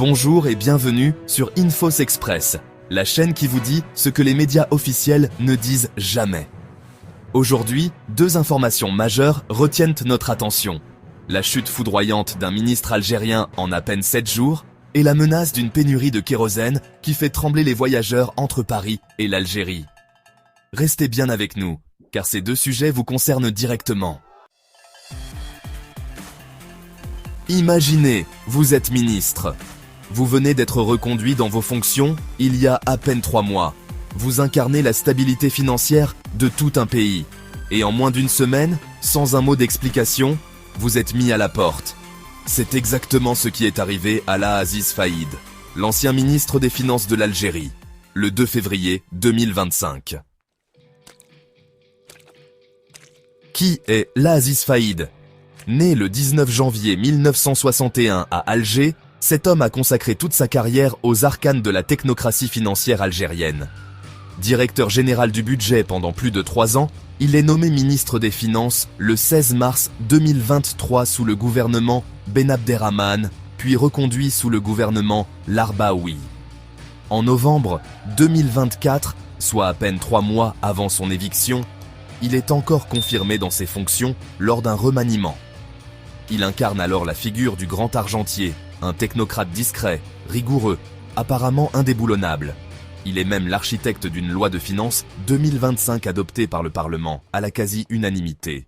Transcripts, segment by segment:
Bonjour et bienvenue sur Infos Express, la chaîne qui vous dit ce que les médias officiels ne disent jamais. Aujourd'hui, deux informations majeures retiennent notre attention. La chute foudroyante d'un ministre algérien en à peine 7 jours et la menace d'une pénurie de kérosène qui fait trembler les voyageurs entre Paris et l'Algérie. Restez bien avec nous, car ces deux sujets vous concernent directement. Imaginez, vous êtes ministre. Vous venez d'être reconduit dans vos fonctions il y a à peine 3 mois. Vous incarnez la stabilité financière de tout un pays. Et en moins d'une semaine, sans un mot d'explication, vous êtes mis à la porte. C'est exactement ce qui est arrivé à Aziz Faïd, l'ancien ministre des Finances de l'Algérie, le 2 février 2025. Qui est Aziz Faïd ? Né le 19 janvier 1961 à Alger, cet homme a consacré toute sa carrière aux arcanes de la technocratie financière algérienne. Directeur général du budget pendant plus de 3 ans, il est nommé ministre des Finances le 16 mars 2023 sous le gouvernement Ben Abderrahmane, puis reconduit sous le gouvernement Larbaoui. En novembre 2024, soit à peine 3 mois avant son éviction, il est encore confirmé dans ses fonctions lors d'un remaniement. Il incarne alors la figure du grand argentier, un technocrate discret, rigoureux, apparemment indéboulonnable. Il est même l'architecte d'une loi de finances 2025 adoptée par le Parlement à la quasi-unanimité.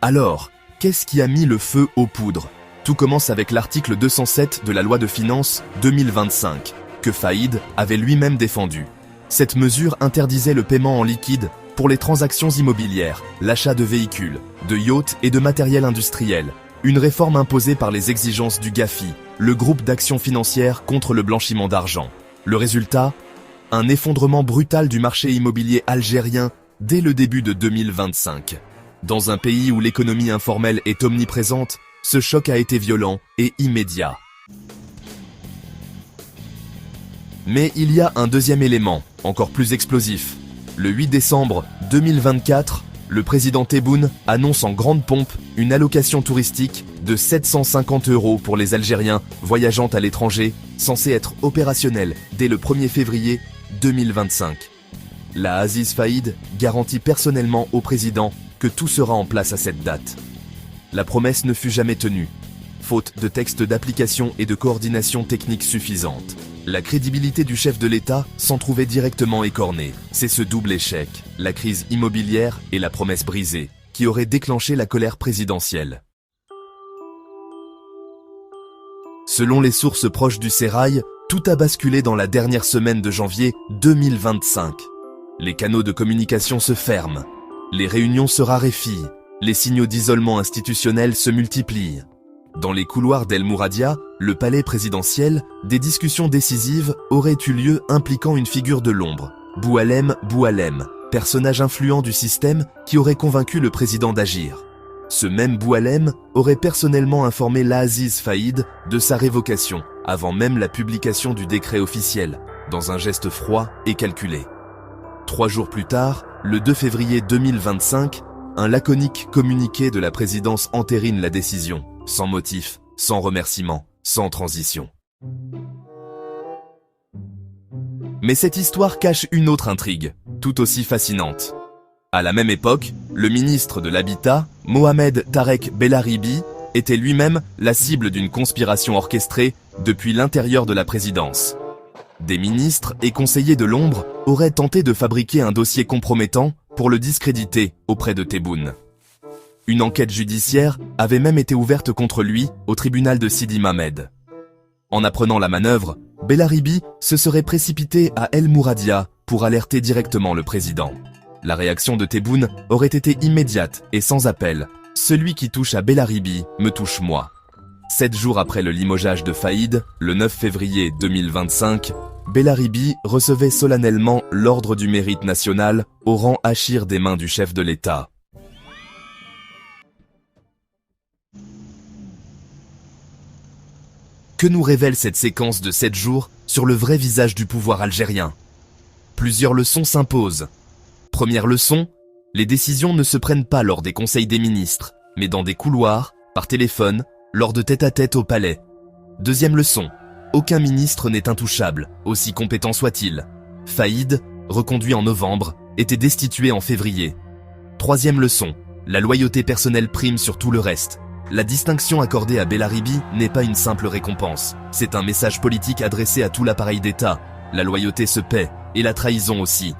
Alors, qu'est-ce qui a mis le feu aux poudres ? Tout commence avec l'article 207 de la loi de finances 2025, que Faïd avait lui-même défendu. Cette mesure interdisait le paiement en liquide pour les transactions immobilières, l'achat de véhicules, de yachts et de matériel industriel. Une réforme imposée par les exigences du GAFI, le groupe d'action financière contre le blanchiment d'argent. Le résultat ? Un effondrement brutal du marché immobilier algérien dès le début de 2025. Dans un pays où l'économie informelle est omniprésente, ce choc a été violent et immédiat. Mais il y a un deuxième élément, encore plus explosif. Le 8 décembre 2024, le président Tebboune annonce en grande pompe une allocation touristique de 750 € pour les Algériens voyageant à l'étranger, censée être opérationnelle dès le 1er février 2025. Aziz Faïd garantit personnellement au président que tout sera en place à cette date. La promesse ne fut jamais tenue, faute de textes d'application et de coordination technique suffisante. La crédibilité du chef de l'État s'en trouvait directement écornée. C'est ce double échec, la crise immobilière et la promesse brisée, qui aurait déclenché la colère présidentielle. Selon les sources proches du sérail, tout a basculé dans la dernière semaine de janvier 2025. Les canaux de communication se ferment, les réunions se raréfient, les signaux d'isolement institutionnel se multiplient. Dans les couloirs d'El Mouradia, le palais présidentiel, des discussions décisives auraient eu lieu impliquant une figure de l'ombre, Boualem Boualem, personnage influent du système qui aurait convaincu le président d'agir. Ce même Boualem aurait personnellement informé Aziz Faïd de sa révocation, avant même la publication du décret officiel, dans un geste froid et calculé. 3 jours plus tard, le 2 février 2025, un laconique communiqué de la présidence entérine la décision, sans motif, sans remerciement, sans transition. Mais cette histoire cache une autre intrigue, tout aussi fascinante. À la même époque, le ministre de l'Habitat, Mohamed Tarek Bellaribi, était lui-même la cible d'une conspiration orchestrée depuis l'intérieur de la présidence. Des ministres et conseillers de l'ombre auraient tenté de fabriquer un dossier compromettant pour le discréditer auprès de Tebboune. Une enquête judiciaire avait même été ouverte contre lui au tribunal de Sidi Mamed. En apprenant la manœuvre, Bellaribi se serait précipité à El Mouradia pour alerter directement le président. La réaction de Tebboune aurait été immédiate et sans appel. Celui qui touche à Bellaribi me touche moi. 7 jours après le limogeage de Faïd, le 9 février 2025, Bellaribi recevait solennellement l'ordre du mérite national au rang Achir des mains du chef de l'État. Que nous révèle cette séquence de 7 jours sur le vrai visage du pouvoir algérien ? Plusieurs leçons s'imposent. Première leçon, les décisions ne se prennent pas lors des conseils des ministres, mais dans des couloirs, par téléphone, lors de tête-à-tête au palais. Deuxième leçon, aucun ministre n'est intouchable, aussi compétent soit-il. Faïd, reconduit en novembre, était destitué en février. Troisième leçon, la loyauté personnelle prime sur tout le reste. La distinction accordée à Bellaribi n'est pas une simple récompense, c'est un message politique adressé à tout l'appareil d'État. La loyauté se paie, et la trahison aussi.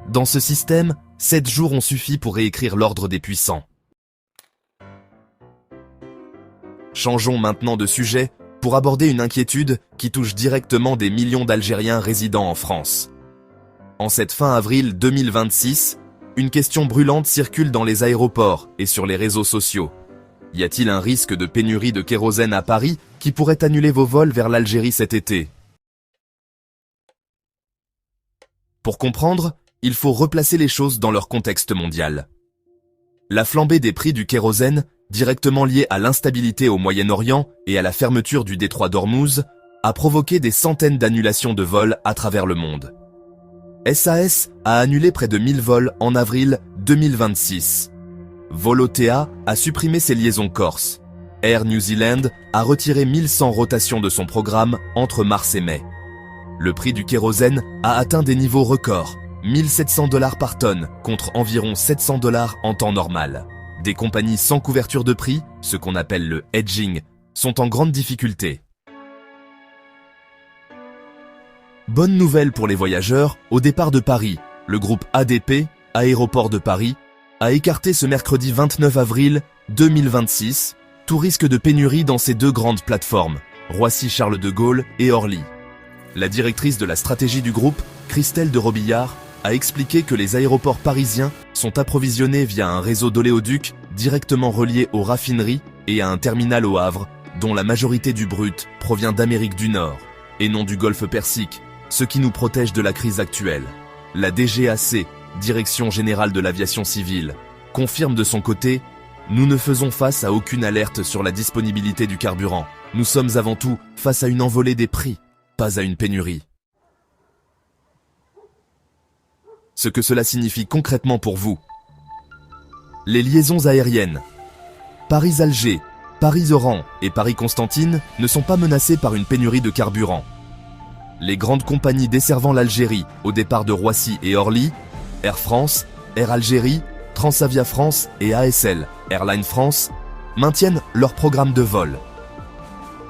Dans ce système, 7 jours ont suffi pour réécrire l'ordre des puissants. Changeons maintenant de sujet pour aborder une inquiétude qui touche directement des millions d'Algériens résidant en France. En cette fin avril 2026, une question brûlante circule dans les aéroports et sur les réseaux sociaux. Y a-t-il un risque de pénurie de kérosène à Paris qui pourrait annuler vos vols vers l'Algérie cet été? Pour comprendre, il faut replacer les choses dans leur contexte mondial. La flambée des prix du kérosène, directement liée à l'instabilité au Moyen-Orient et à la fermeture du détroit d'Ormuz, a provoqué des centaines d'annulations de vols à travers le monde. SAS a annulé près de 1000 vols en avril 2026. Volotea a supprimé ses liaisons corse. Air New Zealand a retiré 1100 rotations de son programme entre mars et mai. Le prix du kérosène a atteint des niveaux records, 1700 $ par tonne contre environ 700 $ en temps normal. Des compagnies sans couverture de prix, ce qu'on appelle le hedging, sont en grande difficulté. Bonne nouvelle pour les voyageurs, au départ de Paris, le groupe ADP, Aéroports de Paris, a écarté ce mercredi 29 avril 2026 tout risque de pénurie dans ces deux grandes plateformes, Roissy-Charles de Gaulle et Orly. La directrice de la stratégie du groupe, Christelle de Robillard, a expliqué que les aéroports parisiens sont approvisionnés via un réseau d'oléoducs directement relié aux raffineries et à un terminal au Havre, dont la majorité du brut provient d'Amérique du Nord, et non du Golfe Persique, ce qui nous protège de la crise actuelle. La DGAC, Direction Générale de l'Aviation Civile, confirme de son côté « Nous ne faisons face à aucune alerte sur la disponibilité du carburant. Nous sommes avant tout face à une envolée des prix, pas à une pénurie. » Ce que cela signifie concrètement pour vous. Les liaisons aériennes. Paris-Alger, Paris-Oran et Paris-Constantine ne sont pas menacées par une pénurie de carburant. Les grandes compagnies desservant l'Algérie au départ de Roissy et Orly, Air France, Air Algérie, Transavia France et ASL, Airlines France, maintiennent leur programme de vol.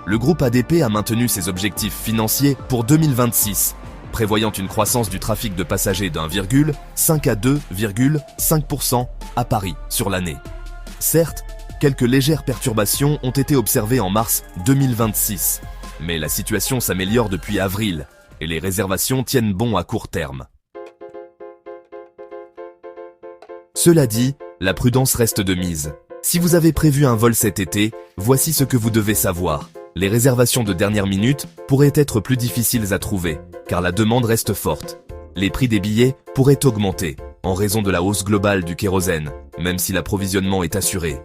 Le groupe ADP a maintenu ses objectifs financiers pour 2026, prévoyant une croissance du trafic de passagers d'1,5 à 2,5% à Paris sur l'année. Certes, quelques légères perturbations ont été observées en mars 2026, mais la situation s'améliore depuis avril et les réservations tiennent bon à court terme. Cela dit, la prudence reste de mise. Si vous avez prévu un vol cet été, voici ce que vous devez savoir. Les réservations de dernière minute pourraient être plus difficiles à trouver, car la demande reste forte. Les prix des billets pourraient augmenter, en raison de la hausse globale du kérosène, même si l'approvisionnement est assuré.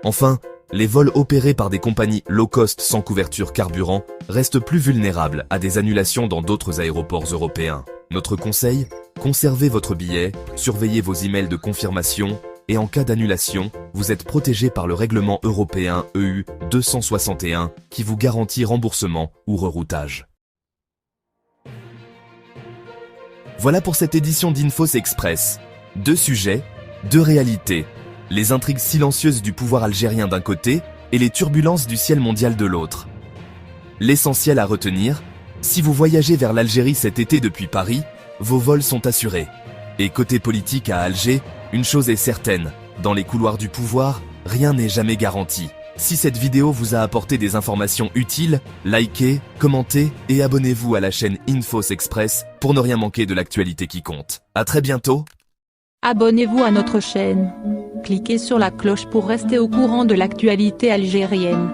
Enfin, les vols opérés par des compagnies low-cost sans couverture carburant restent plus vulnérables à des annulations dans d'autres aéroports européens. Notre conseil, conservez votre billet, surveillez vos emails de confirmation et en cas d'annulation, vous êtes protégé par le règlement européen EU 261 qui vous garantit remboursement ou reroutage. Voilà pour cette édition d'Infos Express. 2 sujets, 2 réalités. Les intrigues silencieuses du pouvoir algérien d'un côté et les turbulences du ciel mondial de l'autre. L'essentiel à retenir, si vous voyagez vers l'Algérie cet été depuis Paris, vos vols sont assurés. Et côté politique à Alger, une chose est certaine, dans les couloirs du pouvoir, rien n'est jamais garanti. Si cette vidéo vous a apporté des informations utiles, likez, commentez et abonnez-vous à la chaîne Infos Express pour ne rien manquer de l'actualité qui compte. À très bientôt. Abonnez-vous à notre chaîne. Cliquez sur la cloche pour rester au courant de l'actualité algérienne.